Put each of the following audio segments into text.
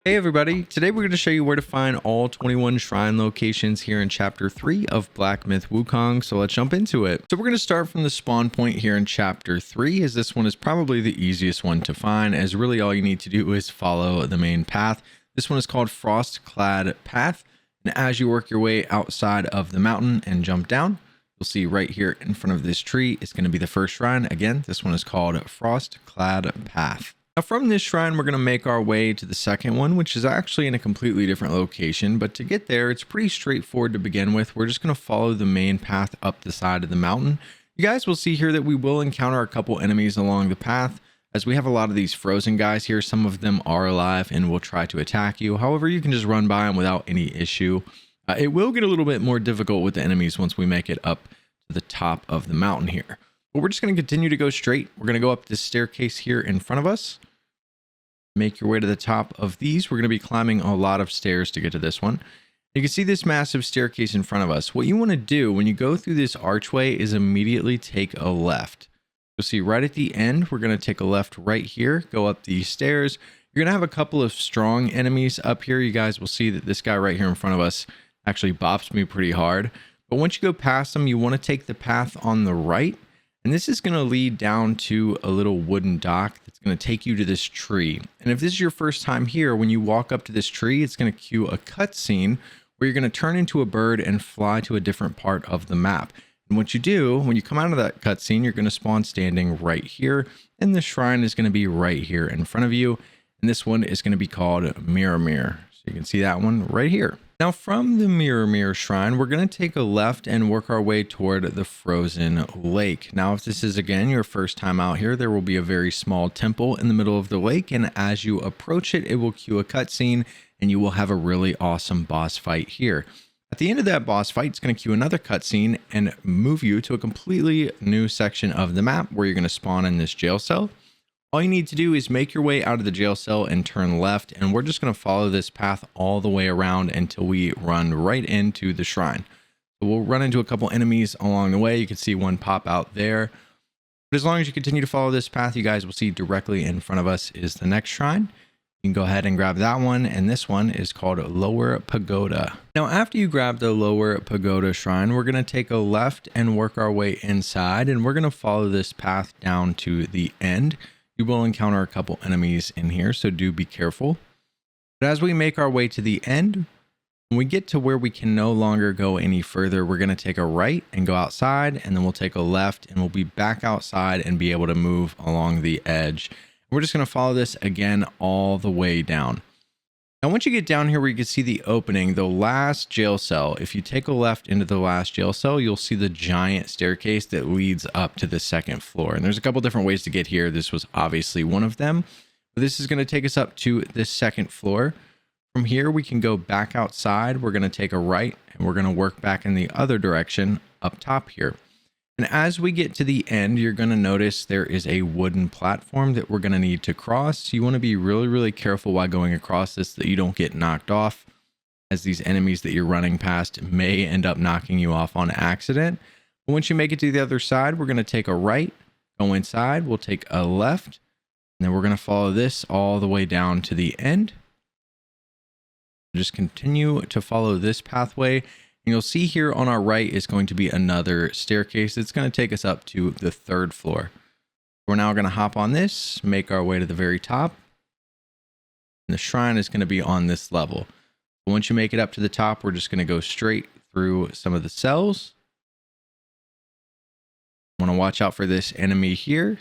Hey everybody, today we're going to show you where to find all 21 shrine locations here in chapter 3 of Black Myth Wukong, so let's jump into it. So we're going to start from the spawn point here in chapter 3, as this one is probably the easiest one to find, as really all you need to do is follow the main path. This one is called Frost-Clad Path, and as you work your way outside of the mountain and jump down, you'll see right here in front of this tree is going to be the first shrine. Again, this one is called Frost-Clad Path. Now from this shrine, we're going to make our way to the second one, which is actually in a completely different location. But to get there, it's pretty straightforward to begin with. We're just going to follow the main path up the side of the mountain. You guys will see here that we will encounter a couple enemies along the path, as we have a lot of these frozen guys here. Some of them are alive and will try to attack you. However, you can just run by them without any issue. It will get a little bit more difficult with the enemies once we make it up to the top of the mountain here. But we're just going to continue to go straight. We're going to go up this staircase here in front of us. Make your way to the top of these. We're going to be climbing a lot of stairs to get to this one. You can see this massive staircase in front of us. What you want to do when you go through this archway is immediately take a left. You'll see right at the end, we're going to take a left right here, go up these stairs. You're going to have a couple of strong enemies up here. You guys will see that this guy right here in front of us actually bops me pretty hard. But once you go past them, you want to take the path on the right. And this is going to lead down to a little wooden dock that's going to take you to this tree. And if this is your first time here, when you walk up to this tree, it's going to cue a cutscene where you're going to turn into a bird and fly to a different part of the map. And what you do, when you come out of that cutscene, you're going to spawn standing right here. And the shrine is going to be right here in front of you. And this one is going to be called Mirrormere. So you can see that one right here. Now from the Mirrormere shrine, we're going to take a left and work our way toward the frozen lake. Now, if this is again your first time out here, there will be a very small temple in the middle of the lake. And as you approach it, it will cue a cutscene and you will have a really awesome boss fight here. At the end of that boss fight, it's going to cue another cutscene and move you to a completely new section of the map where you're going to spawn in this jail cell. All you need to do is make your way out of the jail cell and turn left, and we're just going to follow this path all the way around until we run right into the shrine. So we'll run into a couple enemies along the way. You can see one pop out there. But as long as you continue to follow this path, you guys will see directly in front of us is the next shrine. You can go ahead and grab that one, and this one is called Lower Pagoda. Now, after you grab the Lower Pagoda shrine, we're going to take a left and work our way inside, and we're going to follow this path down to the end. You will encounter a couple enemies in here, so do be careful. But as we make our way to the end, when we get to where we can no longer go any further, we're going to take a right and go outside, and then we'll take a left and we'll be back outside and be able to move along the edge. We're just going to follow this again all the way down. Now, once you get down here where you can see the opening, the last jail cell, if you take a left into the last jail cell, you'll see the giant staircase that leads up to the second floor. And there's a couple different ways to get here. This was obviously one of them. But this is going to take us up to this second floor. From here, we can go back outside. We're going to take a right and we're going to work back in the other direction up top here. And as we get to the end, you're going to notice there is a wooden platform that we're going to need to cross. You want to be really, really careful while going across this that you don't get knocked off, as these enemies that you're running past may end up knocking you off on accident. But once you make it to the other side, we're going to take a right, go inside, we'll take a left, and then we're going to follow this all the way down to the end. Just continue to follow this pathway. And you'll see here on our right is going to be another staircase. It's going to take us up to the third floor. We're now going to hop on this, make our way to the very top. And the shrine is going to be on this level. Once you make it up to the top, we're just going to go straight through some of the cells. Want to watch out for this enemy here.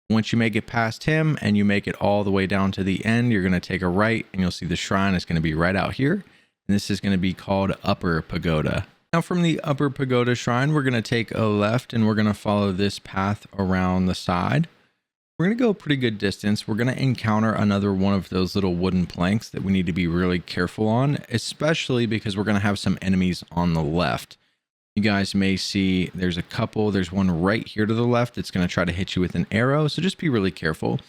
Once you make it past him and you make it all the way down to the end, you're going to take a right and you'll see the shrine is going to be right out here. And this is going to be called Upper Pagoda. Now from the Upper Pagoda shrine, we're going to take a left and we're going to follow this path around the side. We're going to go a pretty good distance. We're going to encounter another one of those little wooden planks that we need to be really careful on, especially because we're going to have some enemies on the left. You guys may see there's a couple. There's one right here to the left that's going to try to hit you with an arrow. So just be really careful.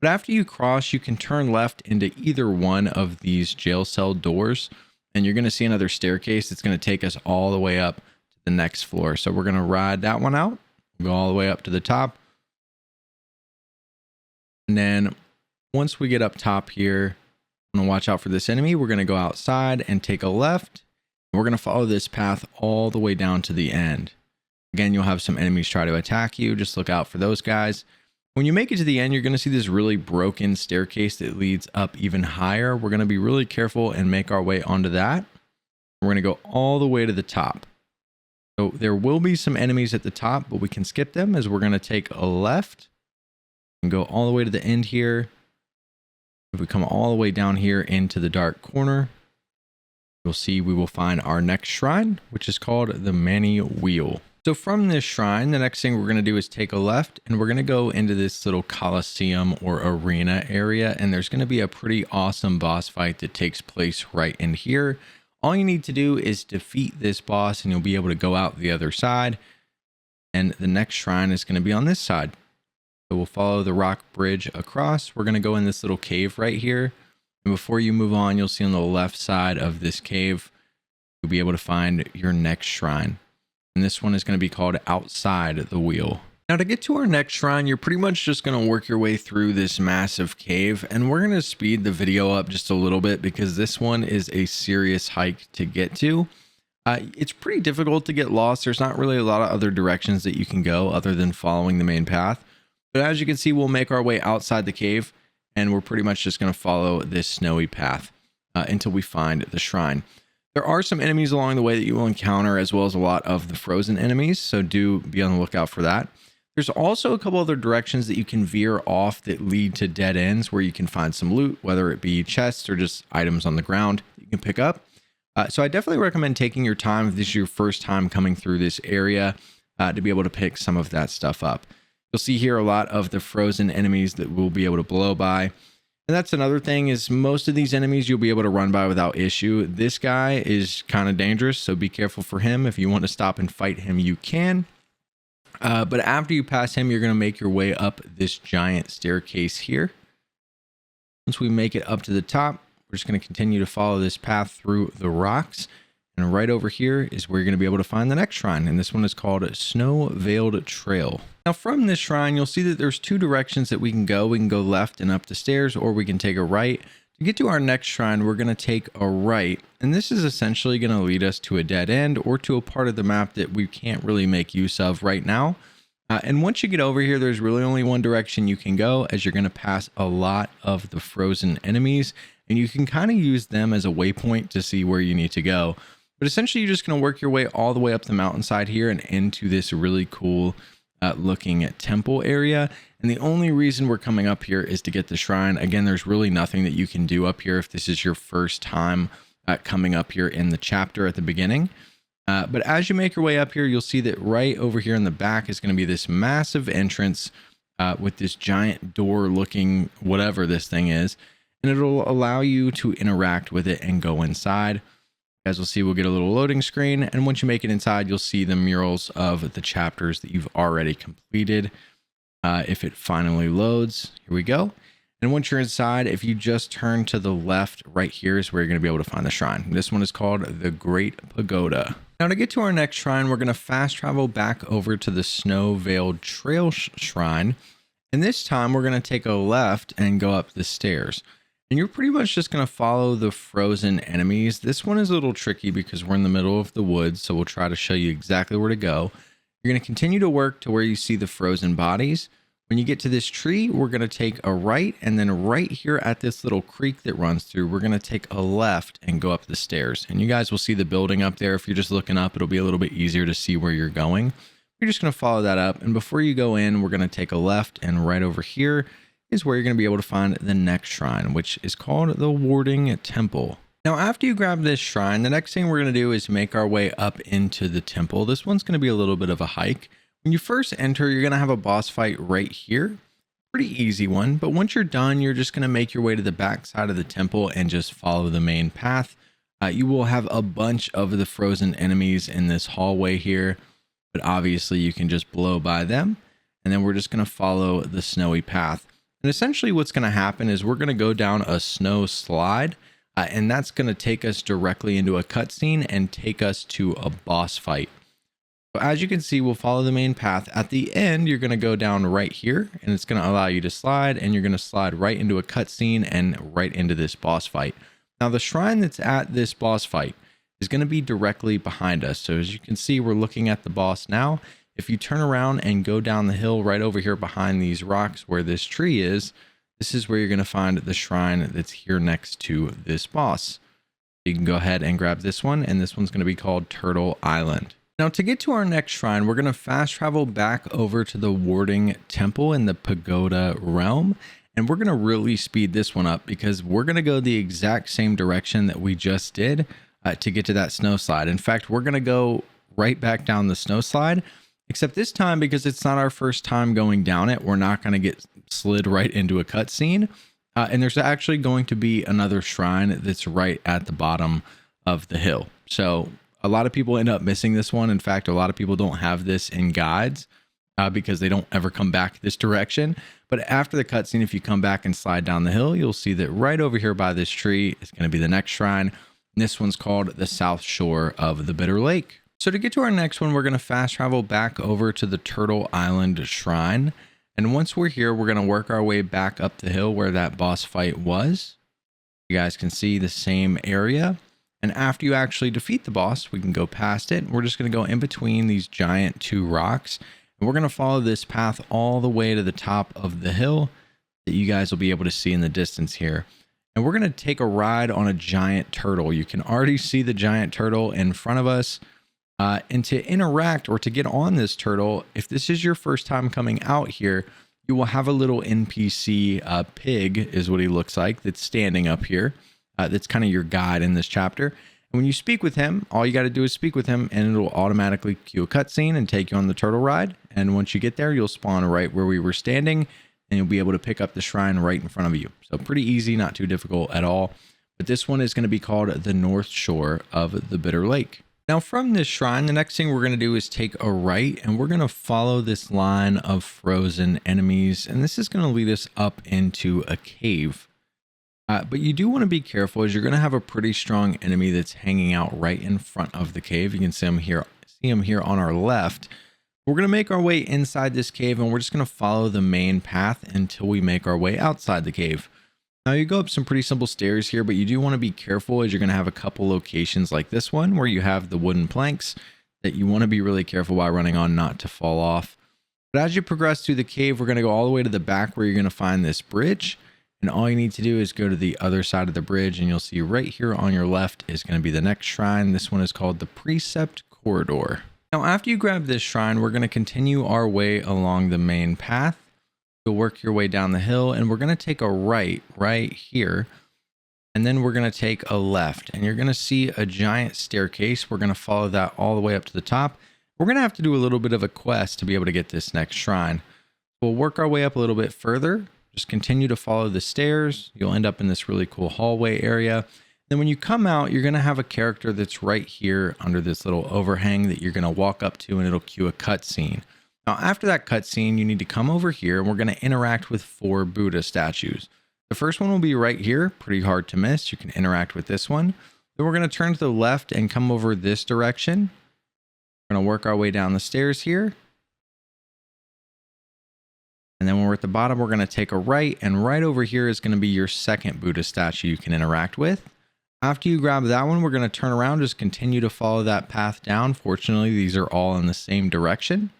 But after you cross, you can turn left into either one of these jail cell doors. And you're going to see another staircase that's going to take us all the way up to the next floor. So we're going to ride that one out, go all the way up to the top. And then once we get up top here, I'm gonna watch out for this enemy. We're gonna go outside and take a left. We're gonna follow this path all the way down to the end. Again, you'll have some enemies try to attack you. Just look out for those guys. When you make it to the end, you're gonna see this really broken staircase that leads up even higher. We're gonna be really careful and make our way onto that. We're gonna go all the way to the top. So there will be some enemies at the top, but we can skip them as we're gonna take a left and go all the way to the end here. If we come all the way down here into the dark corner, you'll see we will find our next shrine, which is called the Mani Wheel. So from this shrine, the next thing we're going to do is take a left and we're going to go into this little Coliseum or arena area. And there's going to be a pretty awesome boss fight that takes place right in here. All you need to do is defeat this boss and you'll be able to go out the other side. And the next shrine is going to be on this side. So we'll follow the rock bridge across. We're going to go in this little cave right here. And before you move on, you'll see on the left side of this cave, you'll be able to find your next shrine. And this one is going to be called Outside the Wheel. Now to get to our next shrine, you're pretty much just going to work your way through this massive cave. And we're going to speed the video up just a little bit because this one is a serious hike to get to. It's pretty difficult to get lost. There's not really a lot of other directions that you can go other than following the main path. But as you can see, we'll make our way outside the cave and we're pretty much just going to follow this snowy path until we find the shrine. There are some enemies along the way that you will encounter as well as a lot of the frozen enemies. So do be on the lookout for that. There's also a couple other directions that you can veer off that lead to dead ends where you can find some loot, whether it be chests or just items on the ground that you can pick up. So I definitely recommend taking your time if this is your first time coming through this area to be able to pick some of that stuff up. You'll see here a lot of the frozen enemies that we'll be able to blow by. And that's another thing is most of these enemies you'll be able to run by without issue. This guy is kind of dangerous, so be careful for him. If you want to stop and fight him, you can. But after you pass him, you're going to make your way up this giant staircase here. Once we make it up to the top, we're just going to continue to follow this path through the rocks. And right over here is where you're going to be able to find the next shrine. And this one is called Snow Veiled Trail. Now from this shrine, you'll see that there's two directions that we can go. We can go left and up the stairs, or we can take a right. To get to our next shrine, we're going to take a right. And this is essentially going to lead us to a dead end or to a part of the map that we can't really make use of right now. And once you get over here, there's really only one direction you can go as you're going to pass a lot of the frozen enemies. And you can kind of use them as a waypoint to see where you need to go. But essentially, you're just going to work your way all the way up the mountainside here and into this really cool looking at temple area. And the only reason we're coming up here is to get the shrine. Again, there's really nothing that you can do up here if this is your first time coming up here in the chapter at the beginning. But as you make your way up here, you'll see that right over here in the back is going to be this massive entrance with this giant door looking whatever this thing is. And it'll allow you to interact with it and go inside. As we'll see, we'll get a little loading screen. And once you make it inside, you'll see the murals of the chapters that you've already completed. If it finally loads, here we go. And once you're inside, if you just turn to the left, right here is where you're going to be able to find the shrine. This one is called the Great Pagoda. Now to get to our next shrine, we're going to fast travel back over to the Snow Veiled Trail shrine. And this time we're going to take a left and go up the stairs. And you're pretty much just going to follow the frozen enemies. This one is a little tricky because we're in the middle of the woods, so we'll try to show you exactly where to go. You're going to continue to work to where you see the frozen bodies. When you get to this tree, we're going to take a right, and then right here at this little creek that runs through, we're going to take a left and go up the stairs. And you guys will see the building up there. If you're just looking up, it'll be a little bit easier to see where you're going. You're just going to follow that up. And before you go in, we're going to take a left, and right over here is where you're going to be able to find the next shrine, which is called the Warding Temple. Now, after you grab this shrine, the next thing we're going to do is make our way up into the temple. This one's going to be a little bit of a hike. When you first enter, you're going to have a boss fight right here. Pretty easy one, but once you're done, you're just going to make your way to the back side of the temple and just follow the main path. You will have a bunch of the frozen enemies in this hallway here, but obviously you can just blow by them. And then we're just going to follow the snowy path. And essentially what's going to happen is we're going to go down a snow slide, and that's going to take us directly into a cutscene and take us to a boss fight. So as you can see, we'll follow the main path. At the end, you're going to go down right here, and it's going to allow you to slide, and you're going to slide right into a cutscene and right into this boss fight. Now, the shrine that's at this boss fight is going to be directly behind us. So as you can see, we're looking at the boss now. If you turn around and go down the hill right over here behind these rocks where this tree is, this is where you're going to find the shrine that's here next to this boss. You can go ahead and grab this one, and this one's going to be called Turtle Island. Now, to get to our next shrine, we're going to fast travel back over to the Warding Temple in the Pagoda realm. And we're going to really speed this one up because we're going to go the exact same direction that we just did to get to that snow slide. In fact, we're going to go right back down the snow slide, except this time, because it's not our first time going down it, we're not going to get slid right into a cutscene. And there's actually going to be another shrine that's right at the bottom of the hill. So a lot of people end up missing this one. In fact, a lot of people don't have this in guides because they don't ever come back this direction. But after the cutscene, if you come back and slide down the hill, you'll see that right over here by this tree is going to be the next shrine. And this one's called the South Shore of the Bitter Lake. So to get to our next one, we're going to fast travel back over to the Turtle Island Shrine. And once we're here, we're going to work our way back up the hill where that boss fight was. You guys can see the same area. And after you actually defeat the boss, we can go past it. We're just going to go in between these giant two rocks. And we're going to follow this path all the way to the top of the hill that you guys will be able to see in the distance here. And we're going to take a ride on a giant turtle. You can already see the giant turtle in front of us. And to interact or to get on this turtle, if this is your first time coming out here, you will have a little NPC pig is what he looks like that's standing up here. That's kind of your guide in this chapter. And when you speak with him, all you got to do is speak with him and it'll automatically cue a cutscene and take you on the turtle ride. And once you get there, you'll spawn right where we were standing and you'll be able to pick up the shrine right in front of you. So pretty easy, not too difficult at all. But this one is going to be called the North Shore of the Bitter Lake. Now from this shrine, the next thing we're going to do is take a right and we're going to follow this line of frozen enemies. And this is going to lead us up into a cave. But you do want to be careful as you're going to have a pretty strong enemy that's hanging out right in front of the cave. You can see him here on our left. We're going to make our way inside this cave and we're just going to follow the main path until we make our way outside the cave. Now you go up some pretty simple stairs here, but you do want to be careful as you're going to have a couple locations like this one where you have the wooden planks that you want to be really careful while running on not to fall off. But as you progress through the cave, we're going to go all the way to the back where you're going to find this bridge. And all you need to do is go to the other side of the bridge and you'll see right here on your left is going to be the next shrine. This one is called the Precept Corridor. Now, after you grab this shrine, we're going to continue our way along the main path. You'll work your way down the hill and we're going to take a right here. And then we're going to take a left and you're going to see a giant staircase. We're going to follow that all the way up to the top. We're going to have to do a little bit of a quest to be able to get this next shrine. We'll work our way up a little bit further. Just continue to follow the stairs. You'll end up in this really cool hallway area. Then when you come out, you're going to have a character that's right here under this little overhang that you're going to walk up to and it'll cue a cutscene. Now, after that cutscene, you need to come over here and we're going to interact with 4 Buddha statues. The first one will be right here, pretty hard to miss. You can interact with this one. Then we're going to turn to the left and come over this direction. We're going to work our way down the stairs here. And then when we're at the bottom, we're going to take a right, and right over here is going to be your second Buddha statue you can interact with. After you grab that one, we're going to turn around, just continue to follow that path down. Fortunately, these are all in the same direction.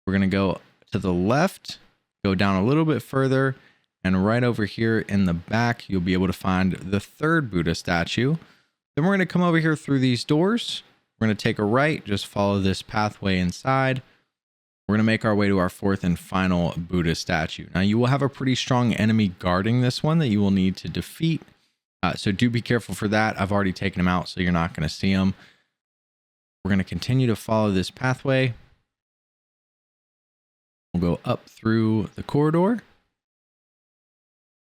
We're going to go to the left, go down a little bit further, and right over here in the back, you'll be able to find the third Buddha statue. Then we're going to come over here through these doors. We're going to take a right, just follow this pathway inside. We're going to make our way to our fourth and final Buddha statue. Now, you will have a pretty strong enemy guarding this one that you will need to defeat. So do be careful for that. I've already taken him out, so you're not going to see him. We're going to continue to follow this pathway. We'll go up through the corridor.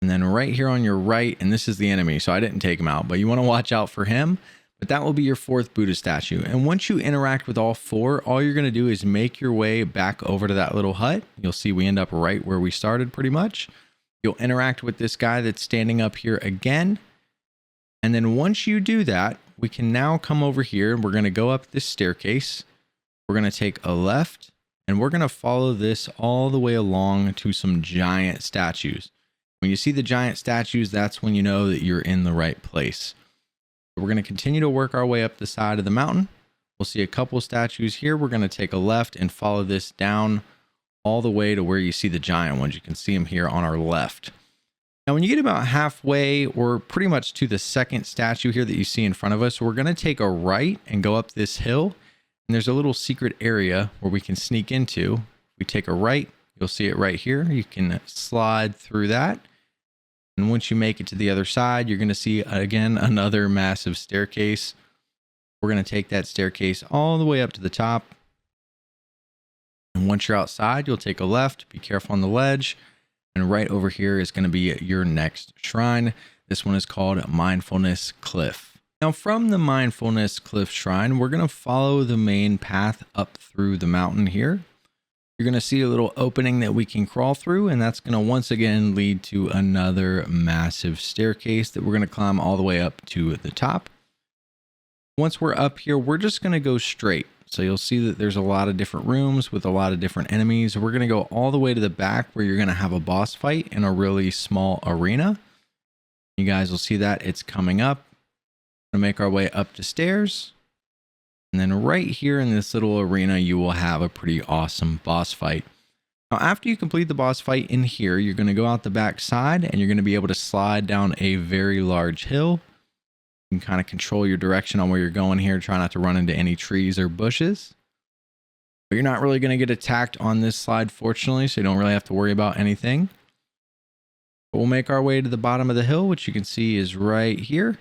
And then right here on your right, and this is the enemy, so I didn't take him out, but you want to watch out for him. But that will be your fourth Buddha statue. And once you interact with all 4, all you're going to do is make your way back over to that little hut. You'll see we end up right where we started pretty much. You'll interact with this guy that's standing up here again. And then once you do that, we can now come over here and we're going to go up this staircase. We're going to take a left and we're going to follow this all the way along to some giant statues. When you see the giant statues, that's when you know that you're in the right place. So we're going to continue to work our way up the side of the mountain. We'll see a couple statues here. We're going to take a left and follow this down all the way to where you see the giant ones. You can see them here on our left. Now, when you get about halfway or pretty much to the second statue here that you see in front of us, we're going to take a right and go up this hill. And there's a little secret area where we can sneak into. If we take a right, you'll see it right here. You can slide through that. And once you make it to the other side, you're going to see, again, another massive staircase. We're going to take that staircase all the way up to the top. And once you're outside, you'll take a left. Be careful on the ledge. And right over here is going to be your next shrine. This one is called Mindfulness Cliff. Now, from the Mindfulness Cliff Shrine, we're going to follow the main path up through the mountain here. You're going to see a little opening that we can crawl through, and that's going to once again lead to another massive staircase that we're going to climb all the way up to the top. Once we're up here, we're just going to go straight. So you'll see that there's a lot of different rooms with a lot of different enemies. We're going to go all the way to the back where you're going to have a boss fight in a really small arena. You guys will see that it's coming up. We're going to make our way up the stairs. And then right here in this little arena, you will have a pretty awesome boss fight. Now, after you complete the boss fight in here, you're going to go out the back side and you're going to be able to slide down a very large hill. You can kind of control your direction on where you're going here. Try not to run into any trees or bushes. But you're not really going to get attacked on this slide, fortunately, so you don't really have to worry about anything. But we'll make our way to the bottom of the hill, which you can see is right here.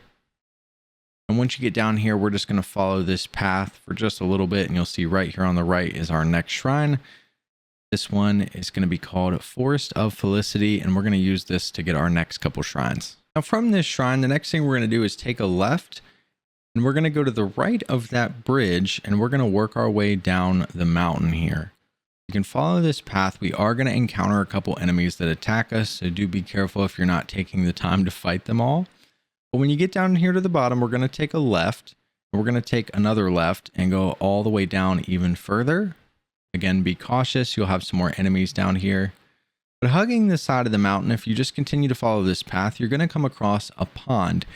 And once you get down here, we're just going to follow this path for just a little bit. And you'll see right here on the right is our next shrine. This one is going to be called Forest of Felicity. And we're going to use this to get our next couple shrines. Now, from this shrine, the next thing we're going to do is take a left. And we're going to go to the right of that bridge. And we're going to work our way down the mountain here. You can follow this path. We are going to encounter a couple enemies that attack us. So do be careful if you're not taking the time to fight them all. But when you get down here to the bottom, we're going to take a left. And we're going to take another left and go all the way down even further. Again, be cautious. You'll have some more enemies down here. But hugging the side of the mountain, if you just continue to follow this path, you're going to come across a pond.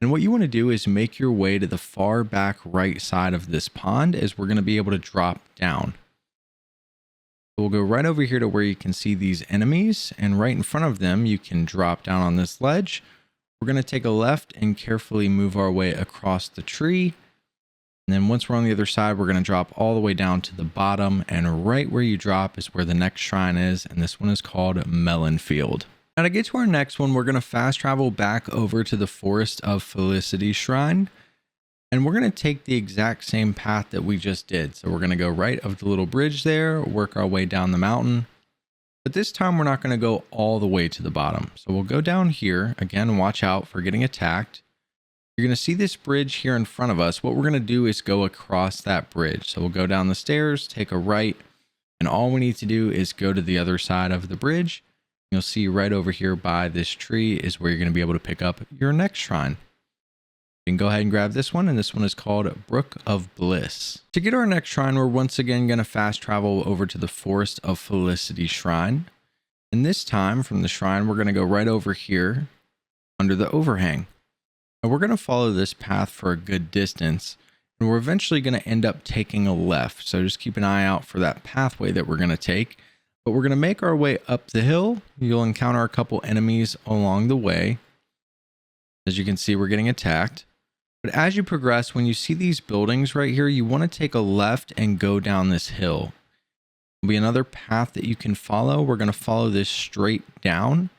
And what you want to do is make your way to the far back right side of this pond as we're going to be able to drop down. So we'll go right over here to where you can see these enemies. And right in front of them, you can drop down on this ledge. We're going to take a left and carefully move our way across the tree. And then once we're on the other side, we're going to drop all the way down to the bottom. And right where you drop is where the next shrine is. And this one is called Melon Field. Now to get to our next one, we're going to fast travel back over to the Forest of Felicity Shrine. And we're going to take the exact same path that we just did. So we're going to go right of the little bridge there, work our way down the mountain. But this time we're not going to go all the way to the bottom. So we'll go down here. Again, watch out for getting attacked. You're going to see this bridge here in front of us. What we're going to do is go across that bridge. So we'll go down the stairs, take a right, and all we need to do is go to the other side of the bridge. You'll see right over here by this tree is where you're going to be able to pick up your next shrine. You can go ahead and grab this one, and this one is called Brook of Bliss. To get our next shrine, we're once again going to fast travel over to the Forest of Felicity Shrine. And this time from the shrine, we're going to go right over here under the overhang. And we're going to follow this path for a good distance, and we're eventually going to end up taking a left. So just keep an eye out for that pathway that we're going to take. But we're going to make our way up the hill. You'll encounter a couple enemies along the way. As you can see, we're getting attacked. But as you progress, when you see these buildings right here, you want to take a left and go down this hill. There'll be another path that you can follow. We're going to follow this straight down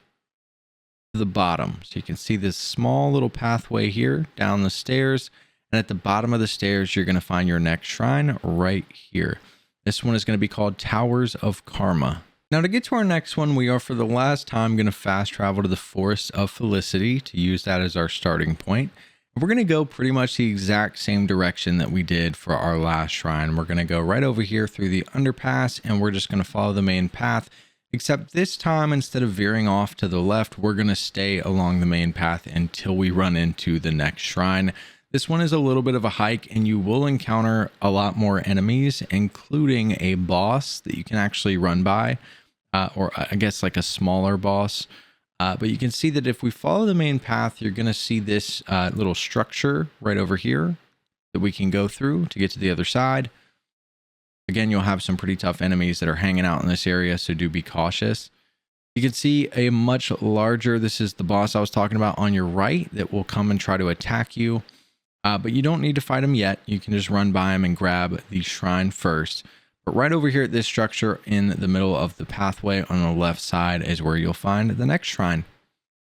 to the bottom. So you can see this small little pathway here down the stairs. And at the bottom of the stairs, you're going to find your next shrine right here. This one is going to be called Towers of Karma. Now to get to our next one, we are for the last time going to fast travel to the Forest of Felicity to use that as our starting point. We're going to go pretty much the exact same direction that we did for our last shrine. We're going to go right over here through the underpass, and we're just going to follow the main path. Except this time, instead of veering off to the left, we're going to stay along the main path until we run into the next shrine. This one is a little bit of a hike, and you will encounter a lot more enemies, including a boss that you can actually run by, or I guess like a smaller boss. But you can see that if we follow the main path, you're going to see this little structure right over here that we can go through to get to the other side. Again, you'll have some pretty tough enemies that are hanging out in this area, so do be cautious. You can see a much larger, this is the boss I was talking about on your right, that will come and try to attack you. But you don't need to fight him yet. You can just run by him and grab the shrine first. But right over here at this structure in the middle of the pathway on the left side is where you'll find the next shrine.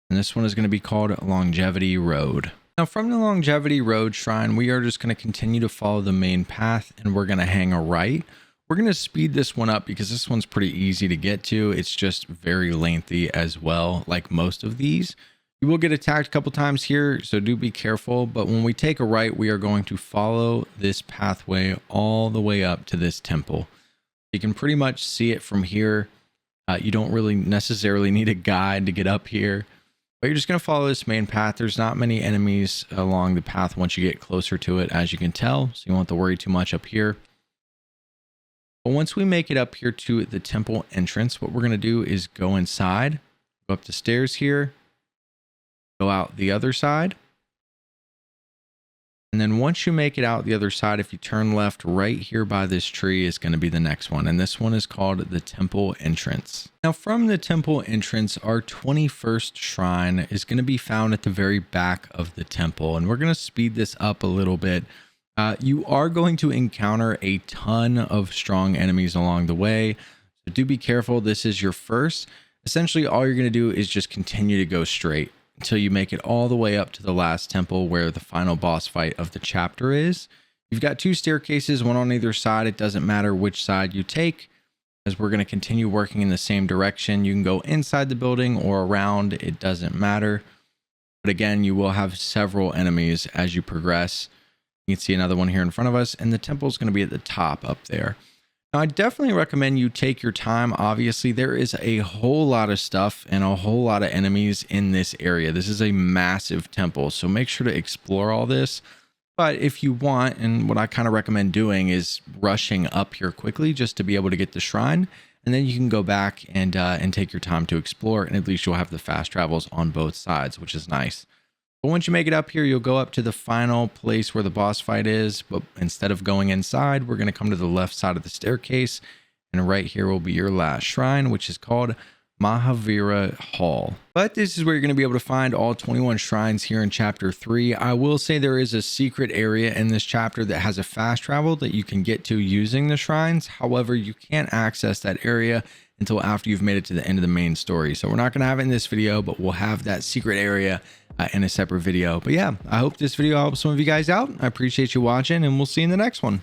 And this one is going to be called Longevity Road. Now from the Longevity Road shrine, we are just going to continue to follow the main path, and we're going to hang a right. We're going to speed this one up because this one's pretty easy to get to. It's just very lengthy as well, like most of these. You will get attacked a couple times here, so do be careful. But when we take a right, we are going to follow this pathway all the way up to this temple. You can pretty much see it from here. You don't really necessarily need a guide to get up here, but you're just going to follow this main path. There's not many enemies along the path once you get closer to it, as you can tell, so you won't have to worry too much up here. But once we make it up here to the temple entrance, what we're going to do is go inside, go up the stairs here, go out the other side. And then once you make it out the other side, if you turn left, right here by this tree is going to be the next one. And this one is called the temple entrance. Now from the temple entrance, our 21st shrine is going to be found at the very back of the temple. And we're going to speed this up a little bit. You are going to encounter a ton of strong enemies along the way. So do be careful. This is your first. Essentially, all you're going to do is just continue to go straight until you make it all the way up to the last temple where the final boss fight of the chapter is. You've got two staircases, one on either side. It doesn't matter which side you take, as we're going to continue working in the same direction. You can go inside the building or around. It doesn't matter. But again, you will have several enemies as you progress. You can see another one here in front of us, and the temple is going to be at the top up there. Now, I definitely recommend you take your time. Obviously, there is a whole lot of stuff and a whole lot of enemies in this area. This is a massive temple, so make sure to explore all this. But if you want, and what I kind of recommend doing is rushing up here quickly just to be able to get the shrine, and then you can go back and take your time to explore, and at least you'll have the fast travels on both sides, which is nice. But once you make it up here, you'll go up to the final place where the boss fight is. But instead of going inside, we're going to come to the left side of the staircase. And right here will be your last shrine, which is called Mahavira Hall. But this is where you're going to be able to find all 21 shrines here in chapter 3. I will say there is a secret area in this chapter that has a fast travel that you can get to using the shrines. However, you can't access that area until after you've made it to the end of the main story. So we're not going to have it in this video, but we'll have that secret area in a separate video. But yeah, I hope this video helps some of you guys out. I appreciate you watching, and we'll see you in the next one.